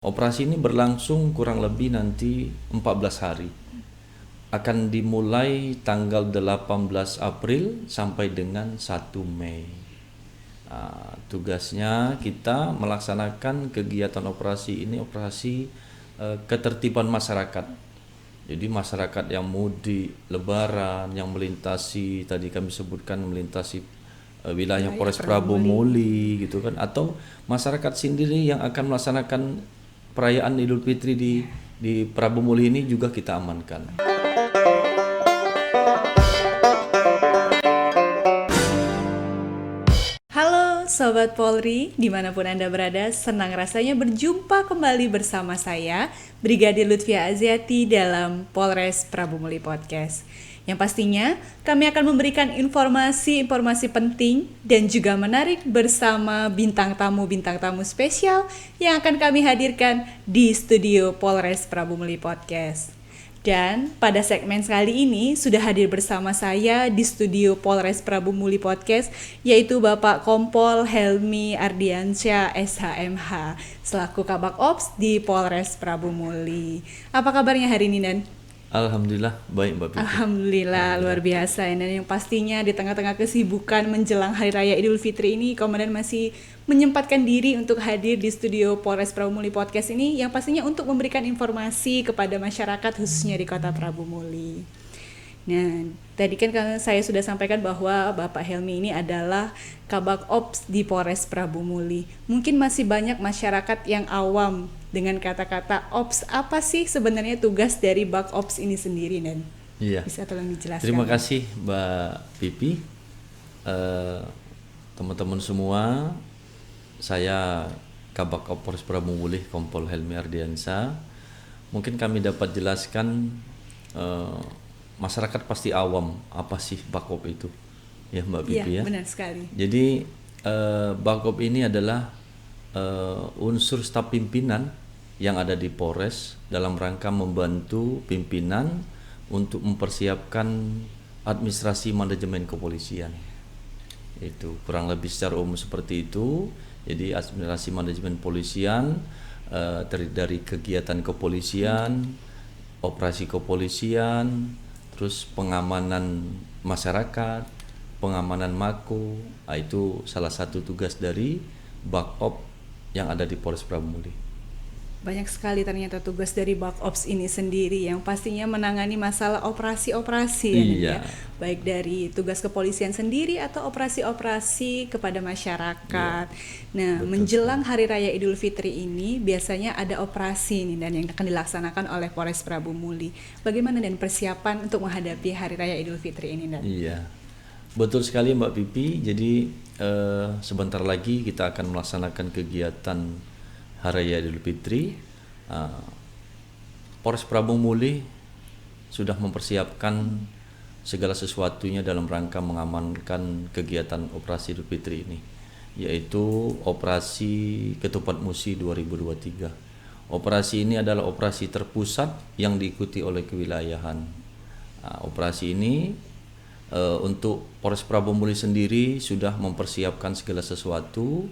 Operasi ini berlangsung kurang lebih nanti 14 hari. Akan dimulai tanggal 18 April sampai dengan 1 Mei. Tugasnya kita melaksanakan kegiatan operasi ini, operasi ketertiban masyarakat. Jadi masyarakat yang mudik, lebaran, yang melintasi, tadi kami sebutkan melintasi wilayah Polres Prabu Muli gitu kan, atau masyarakat sendiri yang akan melaksanakan perayaan Idul Fitri di Prabu Muli ini juga kita amankan. Halo Sobat Polri, dimanapun Anda berada, senang rasanya berjumpa kembali bersama saya, Brigadir Lutfia Aziati dalam Polres Prabu Muli Podcast. Yang pastinya kami akan memberikan informasi-informasi penting dan juga menarik bersama bintang tamu spesial yang akan kami hadirkan di studio Polres Prabu Muli Podcast. Dan pada segmen kali ini sudah hadir bersama saya di studio Polres Prabu Muli Podcast, yaitu Bapak Kompol Helmi Ardiansyah SHMH selaku Kabak Ops di Polres Prabu Muli. Apa kabarnya hari ini, Dan? Alhamdulillah baik Mbak Pipi. Alhamdulillah luar biasa. Dan yang pastinya di tengah-tengah kesibukan menjelang Hari Raya Idul Fitri ini, Komandan masih menyempatkan diri untuk hadir di studio Polres Prabu Muli Podcast ini, yang pastinya untuk memberikan informasi kepada masyarakat khususnya di Kota Prabu Muli. Nah, tadi kan saya sudah sampaikan bahwa Bapak Helmi ini adalah Kabak Ops di Polres Prabu Muli. Mungkin masih banyak masyarakat yang awam dengan kata-kata Ops. Apa sih sebenarnya tugas dari Bak Ops ini sendiri, Dan? Iya. Bisa tolong dijelaskan? Terima kasih Mbak Pipi. Teman-teman semua, saya Kabak Ops Polres Prabu Muli Kompol Helmi Ardiansyah. Mungkin kami dapat jelaskan, masyarakat pasti awam apa sih Bakop itu, ya Mbak Pipi ya. Benar sekali. Jadi Bakop ini adalah unsur staf pimpinan yang ada di Polres dalam rangka membantu pimpinan untuk mempersiapkan administrasi manajemen kepolisian. Itu kurang lebih secara umum seperti itu. Jadi administrasi manajemen kepolisian terdiri dari kegiatan kepolisian, operasi kepolisian, terus pengamanan masyarakat, pengamanan mako. Itu salah satu tugas dari Bakop yang ada di Polres Prabu Muli. Banyak sekali ternyata tugas dari Bak Ops ini sendiri, yang pastinya menangani masalah operasi-operasi ya, baik dari tugas kepolisian sendiri atau operasi-operasi kepada masyarakat. Nah, betul, menjelang Hari Raya Idul Fitri ini biasanya ada operasi nih, dan yang akan dilaksanakan oleh Polres Prabu Muli. Bagaimana dan persiapan untuk menghadapi Hari Raya Idul Fitri ini, Dan? Iya, betul sekali Mbak Pipi. Jadi sebentar lagi kita akan melaksanakan kegiatan Hari Raya Idul Fitri. Polres Prabu Muli sudah mempersiapkan segala sesuatunya dalam rangka mengamankan kegiatan operasi Idul Fitri ini, yaitu operasi Ketupat Musi 2023. Operasi ini adalah operasi terpusat yang diikuti oleh kewilayahan. Operasi ini untuk Polres Prabu Muli sendiri sudah mempersiapkan segala sesuatu.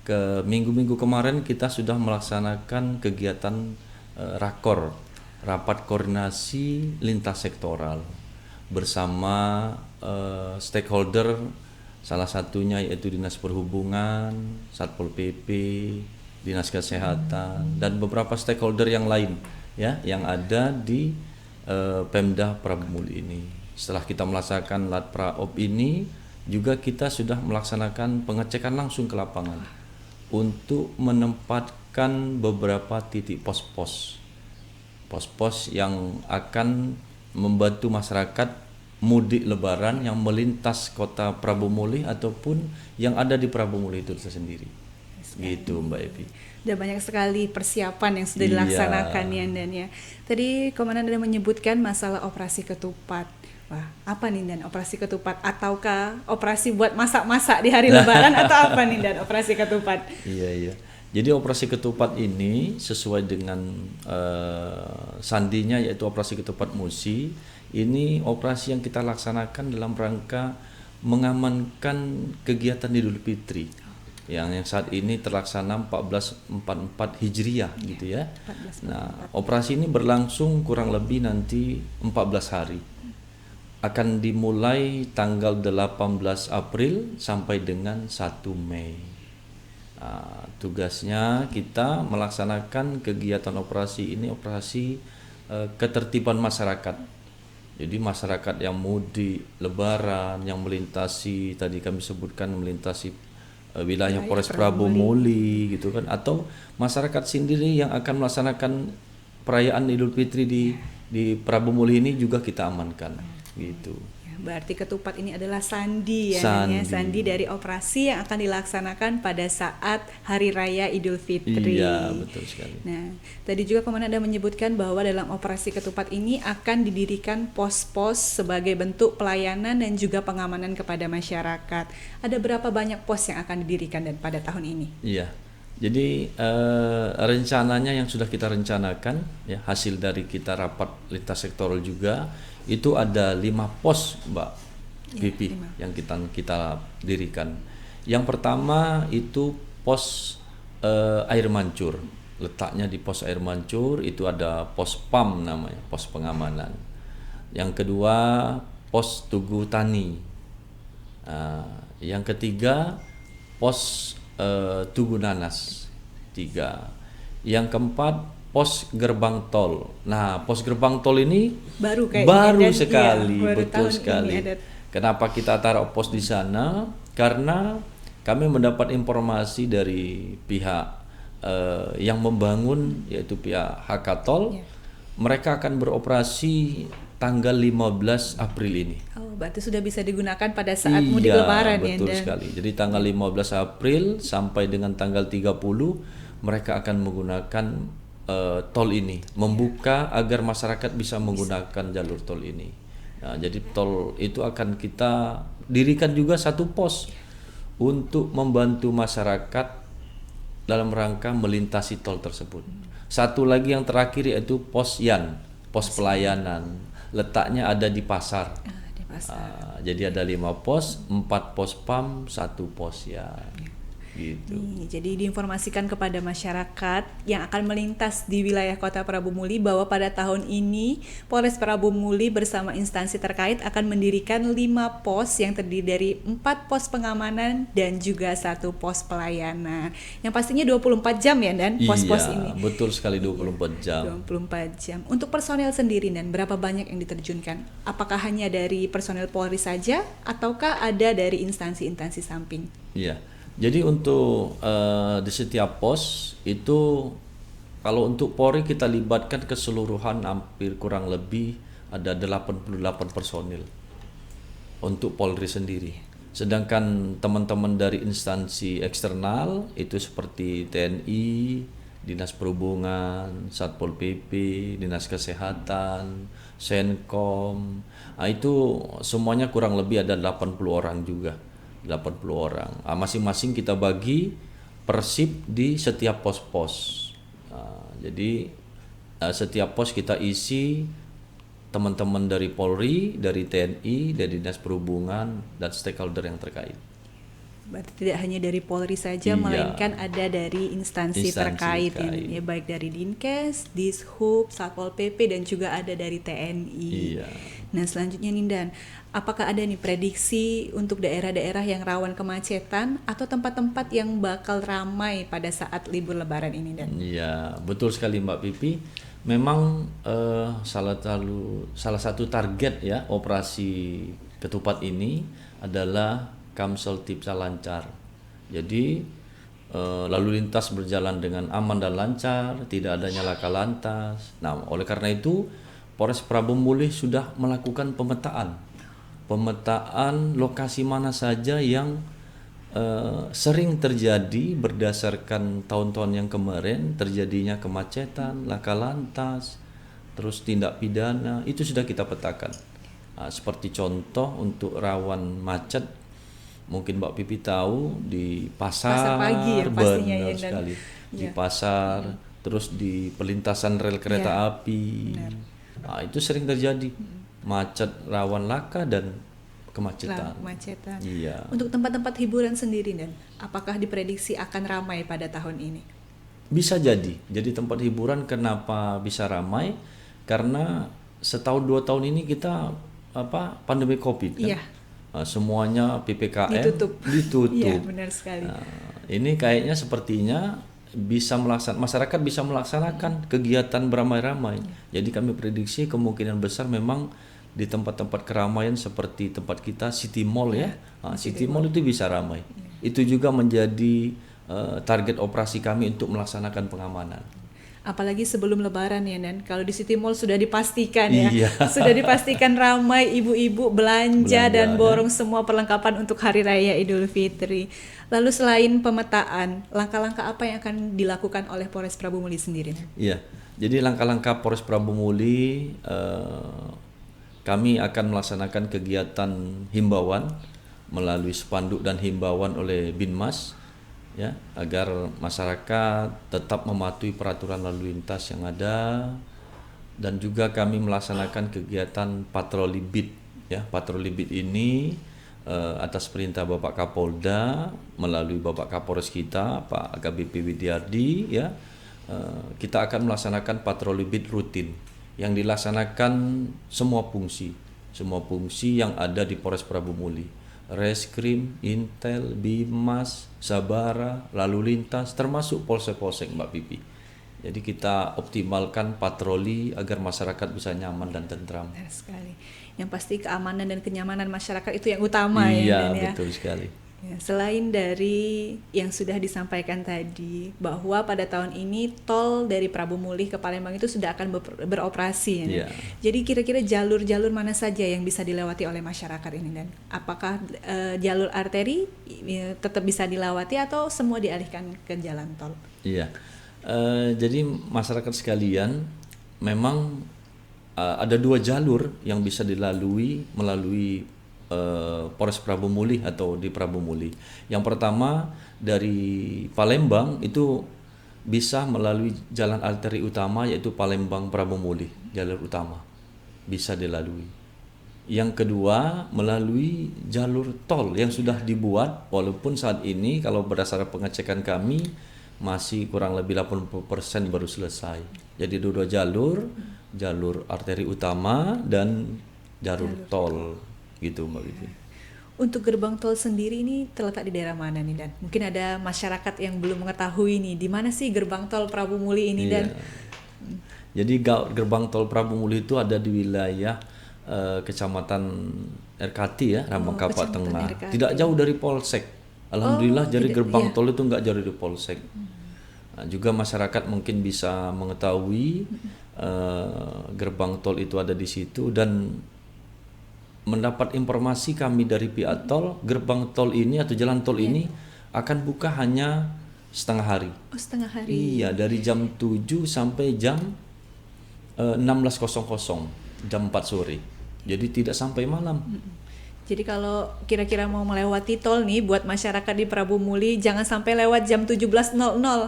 Ke minggu-minggu kemarin kita sudah melaksanakan kegiatan rakor, rapat koordinasi lintas sektoral bersama stakeholder, salah satunya yaitu Dinas Perhubungan, Satpol PP, Dinas Kesehatan, dan beberapa stakeholder yang lain ya yang ada di Pemda Prabu Muli ini. Setelah kita melaksanakan Latpraop ini, juga kita sudah melaksanakan pengecekan langsung ke lapangan untuk menempatkan beberapa titik pos-pos yang akan membantu masyarakat mudik lebaran yang melintas Kota Prabu Muli ataupun yang ada di Prabu Muli itu sendiri. Gitu Mbak Evi. Udah banyak sekali persiapan yang sudah dilaksanakan ya, Dan ya. Tadi Komandan sudah menyebutkan masalah operasi ketupat. Wah, apa nih, Dan, operasi ketupat? Ataukah operasi buat masak-masak di hari lebaran atau apa nih, Dan, operasi ketupat? Iya. Jadi operasi ketupat ini sesuai dengan sandinya, yaitu operasi ketupat Musi. Ini operasi yang kita laksanakan dalam rangka mengamankan kegiatan Idul Fitri. yang saat ini terlaksana 1444 Hijriah gitu ya. 14. Nah, operasi ini berlangsung kurang lebih nanti 14 hari. Akan dimulai tanggal 18 April sampai dengan 1 Mei. Tugasnya kita melaksanakan kegiatan operasi ini, operasi ketertiban masyarakat. Jadi masyarakat yang mudik, lebaran, yang melintasi, tadi kami sebutkan melintasi wilayah Polres Prabu Muli gitu kan, atau masyarakat sendiri yang akan melaksanakan perayaan Idul Fitri di Prabu Muli ini juga kita amankan gitu. Berarti ketupat ini adalah sandi ya, sandi dari operasi yang akan dilaksanakan pada saat Hari Raya Idul Fitri. Iya, betul sekali. Nah, tadi juga Komandan ada menyebutkan bahwa dalam operasi ketupat ini akan didirikan pos-pos sebagai bentuk pelayanan dan juga pengamanan kepada masyarakat. Ada berapa banyak pos yang akan didirikan dan pada tahun ini? Iya. Jadi rencananya yang sudah kita rencanakan ya, hasil dari kita rapat lintas sektoral juga, itu ada 5 pos Mbak Pipi yang kita dirikan. Yang pertama itu pos air mancur. Letaknya di pos air mancur itu ada pos PAM namanya, pos pengamanan. Yang kedua pos Tugu Tani. Yang ketiga pos Tugu Nanas 3. Yang keempat pos gerbang tol. Nah, pos gerbang tol ini baru sekali, iya, betul sekali. Kenapa kita taruh pos di sana? Karena kami mendapat informasi dari pihak yang membangun, yaitu pihak Hakatol. Mereka akan beroperasi tanggal 15 April ini. Oh, berarti sudah bisa digunakan pada saat mudik lebaran ya. Betul sekali. Jadi tanggal 15 April sampai dengan tanggal 30 mereka akan menggunakan tol ini, membuka agar masyarakat bisa menggunakan jalur tol ini. Nah, jadi tol itu akan kita dirikan juga satu pos untuk membantu masyarakat dalam rangka melintasi tol tersebut. Satu lagi yang terakhir yaitu pos Yan, pos pelayanan. Letaknya ada di pasar. Jadi ada 5 pos, 4 pos PAM, 1 pos Yan. Gitu. Jadi diinformasikan kepada masyarakat yang akan melintas di wilayah Kota Prabu Muli bahwa pada tahun ini Polres Prabu Muli bersama instansi terkait akan mendirikan 5 pos yang terdiri dari 4 pos pengamanan dan juga 1 pos pelayanan. Yang pastinya 24 jam ya Dan pos-pos ini. Betul sekali 24 jam. 24 jam. Untuk personel sendiri Dan berapa banyak yang diterjunkan? Apakah hanya dari personel Polri saja ataukah ada dari instansi-instansi samping? Iya. Jadi untuk di setiap pos itu kalau untuk Polri kita libatkan keseluruhan hampir kurang lebih ada 88 personil untuk Polri sendiri. Sedangkan teman-teman dari instansi eksternal itu seperti TNI, Dinas Perhubungan, Satpol PP, Dinas Kesehatan, Senkom, itu semuanya kurang lebih ada 80 orang juga. 80 orang. Masing-masing kita bagi persip di setiap pos-pos. Jadi setiap pos kita isi teman-teman dari Polri, dari TNI, dari Dinas Perhubungan dan stakeholder yang terkait. Berarti tidak hanya dari Polri saja, melainkan ada dari instansi terkait. Ya, baik dari Dinkes, Dishub, Satpol PP dan juga ada dari TNI. Iya. Nah, selanjutnya Nindan, apakah ada nih prediksi untuk daerah-daerah yang rawan kemacetan atau tempat-tempat yang bakal ramai pada saat libur Lebaran ini, Dan? Iya, betul sekali Mbak Pipi. Memang salah satu target ya operasi ketupat ini adalah Kamsel Tipsa lancar. Jadi lalu lintas berjalan dengan aman dan lancar, tidak adanya laka lantas. Nah, oleh karena itu Polres Prabu Muli sudah melakukan pemetaan lokasi mana saja yang sering terjadi berdasarkan tahun-tahun yang kemarin terjadinya kemacetan, laka lantas, terus tindak pidana, itu sudah kita petakan. Seperti contoh untuk rawan macet, mungkin Mbak Pipi tahu di pasar pagi ya pastinya ya, sekali di pasar, terus di pelintasan rel kereta api. Itu sering terjadi macet, rawan laka dan kemacetan. Kemacetan. Iya. Untuk tempat-tempat hiburan sendiri, dan apakah diprediksi akan ramai pada tahun ini? Bisa jadi. Jadi tempat hiburan kenapa bisa ramai? Karena setahun 2 tahun ini kita pandemi Covid kan. Iya. Semuanya PPKM Ditutup. Iya, benar sekali. Ini kayaknya sepertinya masyarakat bisa melaksanakan kegiatan beramai-ramai. Jadi kami prediksi kemungkinan besar memang di tempat-tempat keramaian seperti tempat kita City Mall ya. City Mall itu bisa ramai. Itu juga menjadi target operasi kami untuk melaksanakan pengamanan. Apalagi sebelum Lebaran ya, Dan. Kalau di City Mall sudah dipastikan ya, Iya. sudah dipastikan ramai ibu-ibu belanja dan borong semua perlengkapan untuk Hari Raya Idul Fitri. Lalu selain pemetaan, langkah-langkah apa yang akan dilakukan oleh Polres Prabu Muli sendiri? Iya, jadi langkah-langkah Polres Prabu Muli, kami akan melaksanakan kegiatan himbauan melalui spanduk dan himbauan oleh Binmas, ya, agar masyarakat tetap mematuhi peraturan lalu lintas yang ada, dan juga kami melaksanakan kegiatan patroli beat, ya. Patroli beat ini atas perintah Bapak Kapolda melalui Bapak Kapolres kita Pak AKBP Widyardi, ya. Kita akan melaksanakan patroli beat rutin yang dilaksanakan semua fungsi yang ada di Polres Prabu Muli. Reskrim, Intel, Bimas, Sabara, lalu lintas, termasuk polsek-polsek Mbak Pipi. Jadi kita optimalkan patroli agar masyarakat bisa nyaman dan tentram. Benar sekali. Yang pasti keamanan dan kenyamanan masyarakat itu yang utama ya. Iya, Dan ya. betul sekali. Ya, selain dari yang sudah disampaikan tadi bahwa pada tahun ini tol dari Prabu Muli ke Palembang itu sudah akan beroperasi, ya. Iya. Jadi kira-kira jalur-jalur mana saja yang bisa dilewati oleh masyarakat ini, Dan? Apakah jalur arteri tetap bisa dilewati atau semua dialihkan ke jalan tol? Iya. Jadi masyarakat sekalian, memang ada 2 jalur yang bisa dilalui melalui Polres Prabu Muli atau di Prabu Muli. Yang pertama dari Palembang itu bisa melalui jalan arteri utama, yaitu Palembang Prabu Muli, jalur utama bisa dilalui. Yang kedua melalui jalur tol yang sudah dibuat, walaupun saat ini kalau berdasarkan pengecekan kami masih kurang lebih 80% baru selesai. Jadi 2 jalur arteri utama dan jalur tol. Gitu Mbak Bibi. Untuk gerbang tol sendiri ini terletak di daerah mana nih, Dan? Mungkin ada masyarakat yang belum mengetahui nih, di mana sih gerbang tol Prabu Muli ini, Dan? Jadi gerbang tol Prabu Muli itu ada di wilayah Kecamatan RKT ya, Rambang Kapak Tengah. RKT. Tidak jauh dari Polsek. Alhamdulillah jadi gerbang tol itu nggak jauh dari Polsek. Nah, juga masyarakat mungkin bisa mengetahui gerbang tol itu ada di situ, dan mendapat informasi kami dari pihak tol, gerbang tol ini atau jalan tol ini akan buka hanya setengah hari. Oh, setengah hari. Iya, dari jam 7 sampai jam 16.00, jam 4 sore. Jadi tidak sampai malam. Jadi kalau kira-kira mau melewati tol nih, buat masyarakat di Prabu Muli jangan sampai lewat jam 17.00.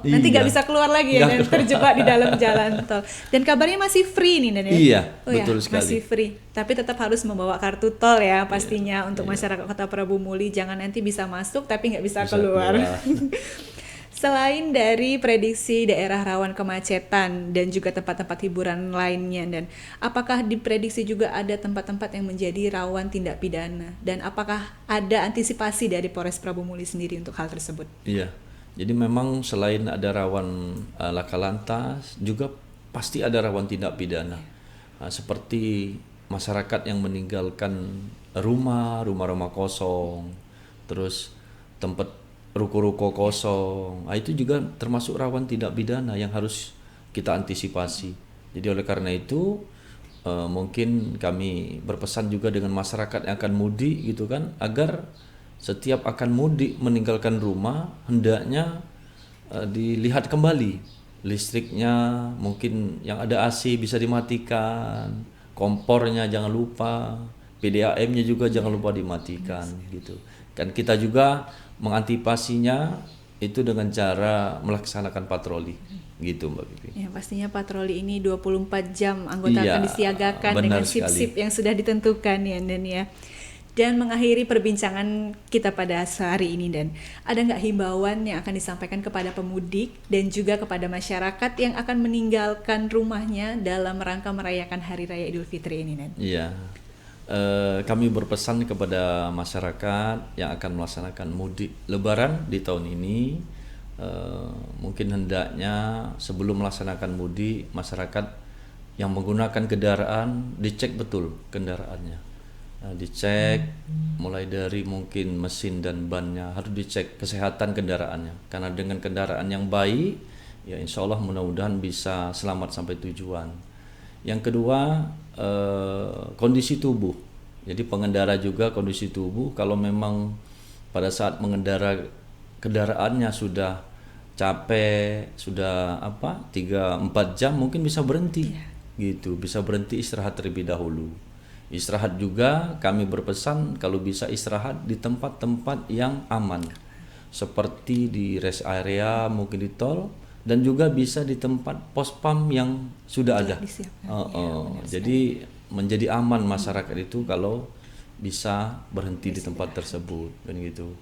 Nanti nggak bisa keluar lagi ya, dan terjebak di dalam jalan tol. Dan kabarnya masih free nih, Dan, ya? Iya, betul sekali. Masih free. Tapi tetap harus membawa kartu tol ya pastinya untuk masyarakat Kota Prabu Muli. Jangan nanti bisa masuk tapi nggak bisa keluar. Selain dari prediksi daerah rawan kemacetan dan juga tempat-tempat hiburan lainnya, dan apakah diprediksi juga ada tempat-tempat yang menjadi rawan tindak pidana, dan apakah ada antisipasi dari Polres Prabu Muli sendiri untuk hal tersebut? Iya, jadi memang selain ada rawan laka lantas, juga pasti ada rawan tindak pidana. Seperti masyarakat yang meninggalkan rumah-rumah kosong, terus tempat ruko-ruko kosong, itu juga termasuk rawan tindak pidana yang harus kita antisipasi. Jadi oleh karena itu mungkin kami berpesan juga dengan masyarakat yang akan mudik gitu kan, agar setiap akan mudik meninggalkan rumah hendaknya dilihat kembali listriknya, mungkin yang ada AC bisa dimatikan, kompornya jangan lupa, PDAM-nya juga jangan lupa dimatikan gitu. Kan kita juga mengantisipasinya itu dengan cara melaksanakan patroli gitu Mbak Pipi. Ya, pastinya patroli ini 24 jam anggota akan disiagakan dengan sip-sip yang sudah ditentukan ya, Dan ya. dan mengakhiri perbincangan kita pada hari ini, Dan. Ada nggak himbauan yang akan disampaikan kepada pemudik dan juga kepada masyarakat yang akan meninggalkan rumahnya dalam rangka merayakan Hari Raya Idul Fitri ini, Dan? Iya. Kami berpesan kepada masyarakat yang akan melaksanakan mudik Lebaran di tahun ini, mungkin hendaknya sebelum melaksanakan mudik, masyarakat yang menggunakan kendaraan dicek betul kendaraannya. Dicek mulai dari mungkin mesin dan bannya, harus dicek kesehatan kendaraannya, karena dengan kendaraan yang baik ya insya Allah mudah-mudahan bisa selamat sampai tujuan. Yang kedua, kondisi tubuh. Jadi pengendara juga kondisi tubuh, kalau memang pada saat mengendara kendaraannya sudah capek, sudah 3-4 jam, mungkin bisa berhenti. Gitu, bisa berhenti istirahat terlebih dahulu. Istirahat juga kami berpesan kalau bisa istirahat di tempat-tempat yang aman, seperti di rest area, mungkin di tol, dan juga bisa di tempat pos pam yang sudah ada. Jadi menjadi aman masyarakat itu kalau bisa berhenti di tempat tersebut, kan gitu.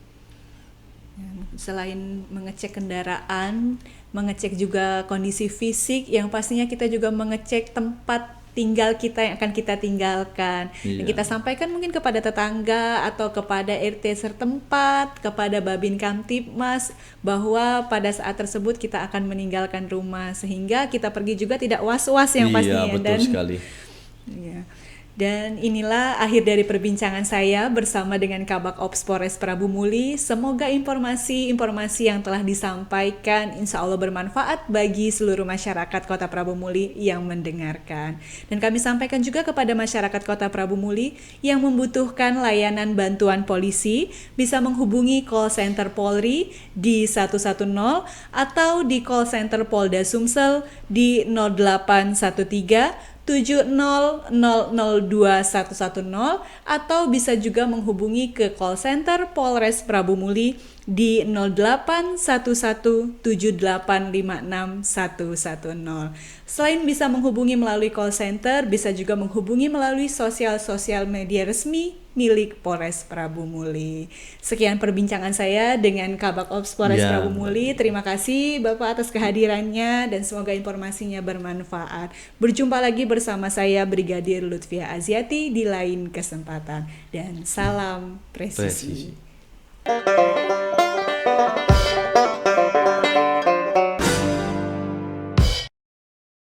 Selain mengecek kendaraan, mengecek juga kondisi fisik, yang pastinya kita juga mengecek tempat tinggal kita yang akan kita tinggalkan. Dan kita sampaikan mungkin kepada tetangga atau kepada RT setempat, kepada Babin Kamtibmas, bahwa pada saat tersebut kita akan meninggalkan rumah, sehingga kita pergi juga tidak was-was yang pastinya. Iya, betul sekali. Iya. Dan inilah akhir dari perbincangan saya bersama dengan Kabak Ops Polres Prabu Muli. Semoga informasi-informasi yang telah disampaikan insya Allah bermanfaat bagi seluruh masyarakat Kota Prabu Muli yang mendengarkan. Dan kami sampaikan juga kepada masyarakat Kota Prabu Muli yang membutuhkan layanan bantuan polisi, bisa menghubungi call center Polri di 110 atau di call center Polda Sumsel di 0813 70002110, atau bisa juga menghubungi ke call center Polres Prabu Muli di 0811785610. Selain bisa menghubungi melalui call center, bisa juga menghubungi melalui sosial media resmi milik Polres Prabu Muli. Sekian perbincangan saya dengan Kabak Ops Polres Prabu Muli. Terima kasih Bapak atas kehadirannya dan semoga informasinya bermanfaat. Berjumpa lagi bersama saya Brigadir Lutfia Aziati di lain kesempatan, dan salam presisi.